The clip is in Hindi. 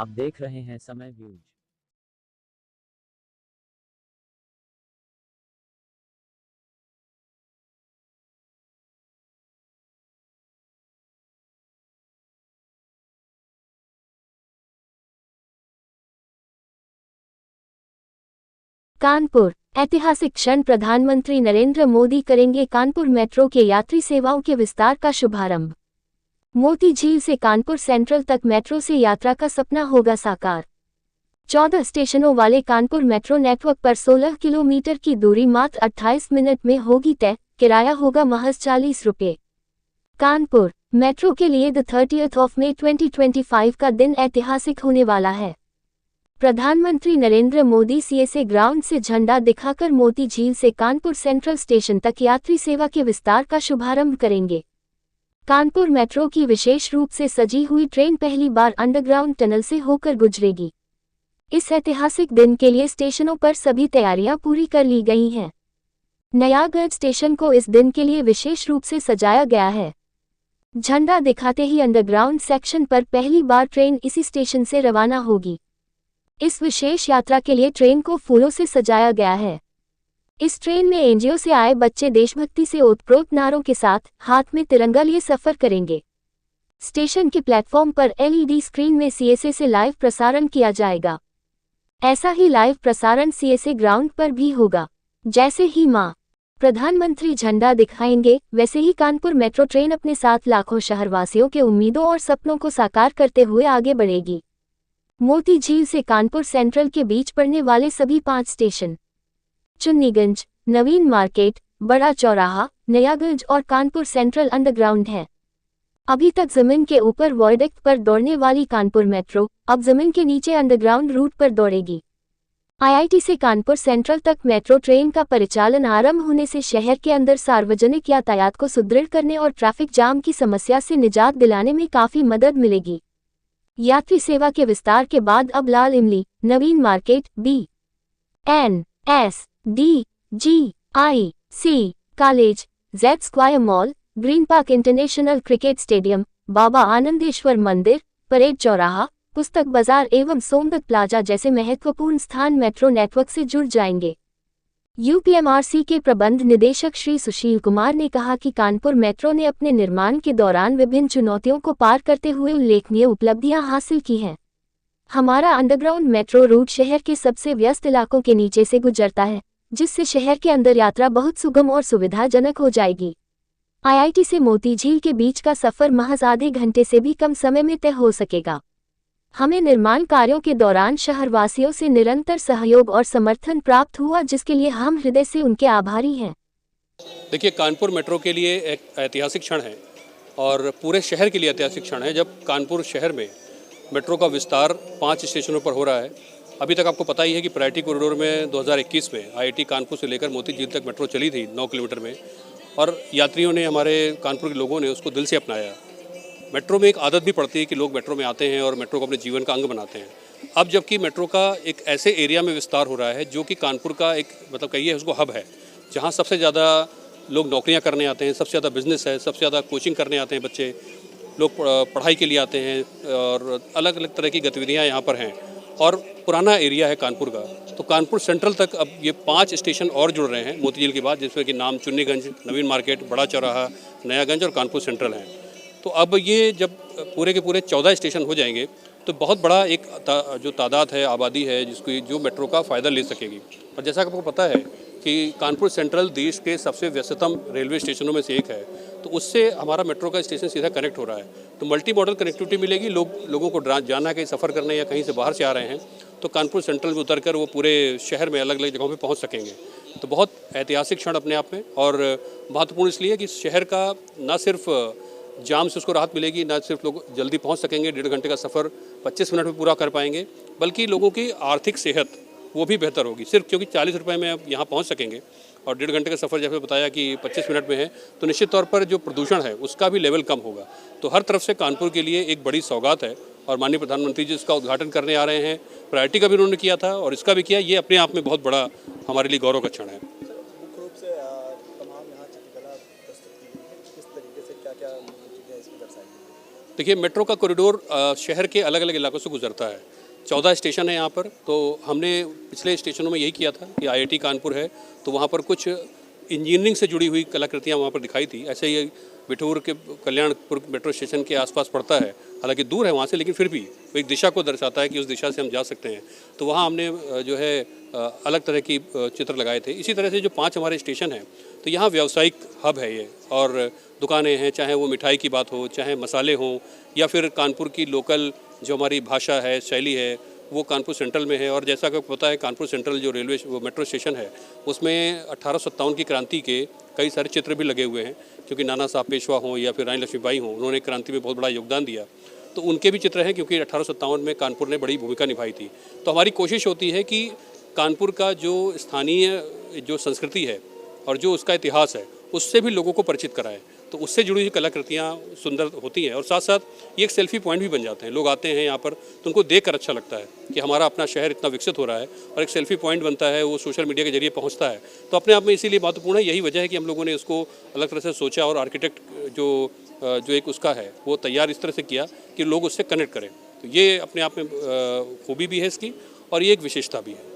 आप देख रहे हैं समय व्यूज। कानपुर ऐतिहासिक क्षण, प्रधानमंत्री नरेंद्र मोदी करेंगे कानपुर मेट्रो के यात्री सेवाओं के विस्तार का शुभारंभ। मोती झील से कानपुर सेंट्रल तक मेट्रो से यात्रा का सपना होगा साकार। 14 स्टेशनों वाले कानपुर मेट्रो नेटवर्क पर 16 किलोमीटर की दूरी मात्र 28 मिनट में होगी तय। किराया होगा महज 40 रुपये। कानपुर मेट्रो के लिए 30 मई 2025 का दिन ऐतिहासिक होने वाला है। प्रधानमंत्री नरेंद्र मोदी सीएसए ग्राउंड से झंडा दिखाकर मोती झील से कानपुर सेंट्रल स्टेशन तक यात्री सेवा के विस्तार का शुभारंभ करेंगे। कानपुर मेट्रो की विशेष रूप से सजी हुई ट्रेन पहली बार अंडरग्राउंड टनल से होकर गुजरेगी। इस ऐतिहासिक दिन के लिए स्टेशनों पर सभी तैयारियां पूरी कर ली गई हैं। नयागंज स्टेशन को इस दिन के लिए विशेष रूप से सजाया गया है। झंडा दिखाते ही अंडरग्राउंड सेक्शन पर पहली बार ट्रेन इसी स्टेशन से रवाना होगी। इस विशेष यात्रा के लिए ट्रेन को फूलों से सजाया गया है। इस ट्रेन में एनजीओ से आए बच्चे देशभक्ति से ओतप्रोत नारों के साथ हाथ में तिरंगा लिए सफर करेंगे। स्टेशन के प्लेटफॉर्म पर एलईडी स्क्रीन में सीएसए से लाइव प्रसारण किया जाएगा। ऐसा ही लाइव प्रसारण सीएसए ग्राउंड पर भी होगा। जैसे ही प्रधानमंत्री झंडा दिखाएंगे, वैसे ही कानपुर मेट्रो ट्रेन अपने साथ लाखों शहरवासियों के उम्मीदों और सपनों को साकार करते हुए आगे बढ़ेगी। मोती झील से कानपुर सेंट्रल के बीच पड़ने वाले सभी 5 स्टेशन चुन्नीगंज, नवीन मार्केट, बड़ा चौराहा, नयागंज और कानपुर सेंट्रल अंडरग्राउंड है। अभी तक जमीन के ऊपर वॉयडक्ट पर दौड़ने वाली कानपुर मेट्रो अब जमीन के नीचे अंडरग्राउंड रूट पर दौड़ेगी। आईआईटी से कानपुर सेंट्रल तक मेट्रो ट्रेन का परिचालन आरंभ होने से शहर के अंदर सार्वजनिक यातायात को सुदृढ़ करने और ट्रैफिक जाम की समस्या से निजात दिलाने में काफी मदद मिलेगी। यात्री सेवा के विस्तार के बाद अब Lal Imli, Naveen market, BNSDGIC college, Z square mall, green park international cricket stadium, Baba Anandeshwar मंदिर, परेड चौराहा, पुस्तक बाजार एवं सोमदत्त प्लाजा जैसे महत्वपूर्ण स्थान मेट्रो नेटवर्क से जुड़ जाएंगे। यूपीएमआरसी के प्रबंध निदेशक श्री सुशील कुमार ने कहा कि कानपुर मेट्रो ने अपने निर्माण के दौरान विभिन्न चुनौतियों को पार करते हुए उल्लेखनीय उपलब्धियां हासिल की हैं। हमारा अंडरग्राउंड मेट्रो रूट शहर के सबसे व्यस्त इलाकों के नीचे से गुजरता है, जिससे शहर के अंदर यात्रा बहुत सुगम और सुविधाजनक हो जाएगी। आईआईटी से मोती झील के बीच का सफर महज आधे घंटे से भी कम समय में तय हो सकेगा। हमें निर्माण कार्यों के दौरान शहरवासियों से निरंतर सहयोग और समर्थन प्राप्त हुआ, जिसके लिए हम हृदय से उनके आभारी हैं। देखिए, कानपुर मेट्रो के लिए एक ऐतिहासिक क्षण है और पूरे शहर के लिए ऐतिहासिक क्षण है जब कानपुर शहर में मेट्रो का विस्तार 5 स्टेशनों पर हो रहा है। अभी तक आपको पता ही है कि प्रायोरिटी कॉरिडोर में 2021 में आईआईटी कानपुर से लेकर मोती झील तक मेट्रो चली थी 9 किलोमीटर में, और यात्रियों ने, हमारे कानपुर के लोगों ने उसको दिल से अपनाया। मेट्रो में एक आदत भी पड़ती है कि लोग मेट्रो में आते हैं और मेट्रो को अपने जीवन का अंग बनाते हैं। अब जबकि मेट्रो का एक ऐसे एरिया में विस्तार हो रहा है जो कि कानपुर का एक, मतलब कहिए उसको, हब है, जहाँ सबसे ज़्यादा लोग नौकरियाँ करने आते हैं, सबसे ज़्यादा बिजनेस है, सबसे ज़्यादा कोचिंग करने आते हैं बच्चे, लोग पढ़ाई के लिए आते हैं और अलग अलग तरह की गतिविधियाँ यहाँ पर हैं, और पुराना एरिया है कानपुर का। तो कानपुर सेंट्रल तक अब ये 5 स्टेशन और जुड़ रहे हैं मोती झील के बाद, जिसमें कि नाम चुन्नीगंज, नवीन मार्केट, बड़ा चौराहा, नयागंज और कानपुर सेंट्रल हैं। तो अब ये जब पूरे के पूरे 14 स्टेशन हो जाएंगे तो बहुत बड़ा एक जो तादाद है, आबादी है, जो मेट्रो का फ़ायदा ले सकेगी। और जैसा कि आपको पता है कि कानपुर सेंट्रल देश के सबसे व्यस्ततम रेलवे स्टेशनों में से एक है, तो उससे हमारा मेट्रो का स्टेशन सीधा कनेक्ट हो रहा है। तो मल्टी मॉडल कनेक्टिविटी मिलेगी। लोगों को जाना है, कहीं सफ़र करने या कहीं से बाहर से आ रहे हैं, तो कानपुर सेंट्रल में उतरकर वो पूरे शहर में अलग अलग जगहों पर पहुँच सकेंगे। तो बहुत ऐतिहासिक क्षण अपने आप में, और महत्वपूर्ण इसलिए कि शहर का न सिर्फ जाम से उसको राहत मिलेगी, ना सिर्फ लोग जल्दी पहुंच सकेंगे, 1.5 घंटे का सफ़र 25 मिनट में पूरा कर पाएंगे, बल्कि लोगों की आर्थिक सेहत वो भी बेहतर होगी। सिर्फ क्योंकि 40 रुपये में अब यहाँ पहुंच सकेंगे और 1.5 घंटे का सफ़र जैसे बताया कि 25 मिनट में है, तो निश्चित तौर पर जो प्रदूषण है उसका भी लेवल कम होगा। तो हर तरफ से कानपुर के लिए एक बड़ी सौगात है, और माननीय प्रधानमंत्री जी इसका उद्घाटन करने आ रहे हैं। प्रायोरिटी का भी उन्होंने किया था और इसका भी किया। ये अपने आप में बहुत बड़ा हमारे लिए गौरव का क्षण है। देखिए, मेट्रो का कॉरिडोर शहर के अलग अलग इलाकों से गुजरता है। 14 स्टेशन है यहाँ पर। तो हमने पिछले स्टेशनों में यही किया था कि IIT कानपुर है, तो वहाँ पर कुछ इंजीनियरिंग से जुड़ी हुई कलाकृतियाँ वहाँ पर दिखाई थी। ऐसे ही बिठूर के कल्याणपुर मेट्रो स्टेशन के आसपास पड़ता है, हालांकि दूर है वहाँ से, लेकिन फिर भी वो एक दिशा को दर्शाता है कि उस दिशा से हम जा सकते हैं। तो वहाँ हमने जो है अलग तरह की चित्र लगाए थे। इसी तरह से जो 5 हमारे स्टेशन हैं, तो यहाँ व्यावसायिक हब है ये, और दुकानें हैं, चाहे वो मिठाई की बात हो, चाहे मसाले हों, या फिर कानपुर की लोकल जो हमारी भाषा है, शैली है, वो कानपुर सेंट्रल में है। और जैसा कि पता है, कानपुर सेंट्रल जो वो मेट्रो स्टेशन है, उसमें 1857 की क्रांति के कई सारे चित्र भी लगे हुए हैं, क्योंकि नाना साहब पेशवा हों या फिर रानी लक्ष्मीबाई हों, उन्होंने क्रांति में बहुत बड़ा योगदान दिया, तो उनके भी चित्र हैं, क्योंकि 1857 में कानपुर ने बड़ी भूमिका निभाई थी। तो हमारी कोशिश होती है कि कानपुर का जो स्थानीय जो संस्कृति है और जो उसका इतिहास है, उससे भी लोगों को परिचित कराएं। तो उससे जुड़ी हुई कलाकृतियाँ सुंदर होती हैं, और साथ साथ ये एक सेल्फी पॉइंट भी बन जाते हैं। लोग आते हैं यहाँ पर, तो उनको देख कर अच्छा लगता है कि हमारा अपना शहर इतना विकसित हो रहा है, और एक सेल्फी पॉइंट बनता है, वो सोशल मीडिया के जरिए पहुँचता है। तो अपने आप में इसीलिए महत्वपूर्ण है। यही वजह है कि हम लोगों ने इसको अलग तरह से सोचा, और आर्किटेक्ट जो एक उसका है वो तैयार इस तरह से किया कि लोग उससे कनेक्ट करें। तो ये अपने आप में खूबी भी है इसकी, और ये एक विशेषता भी है।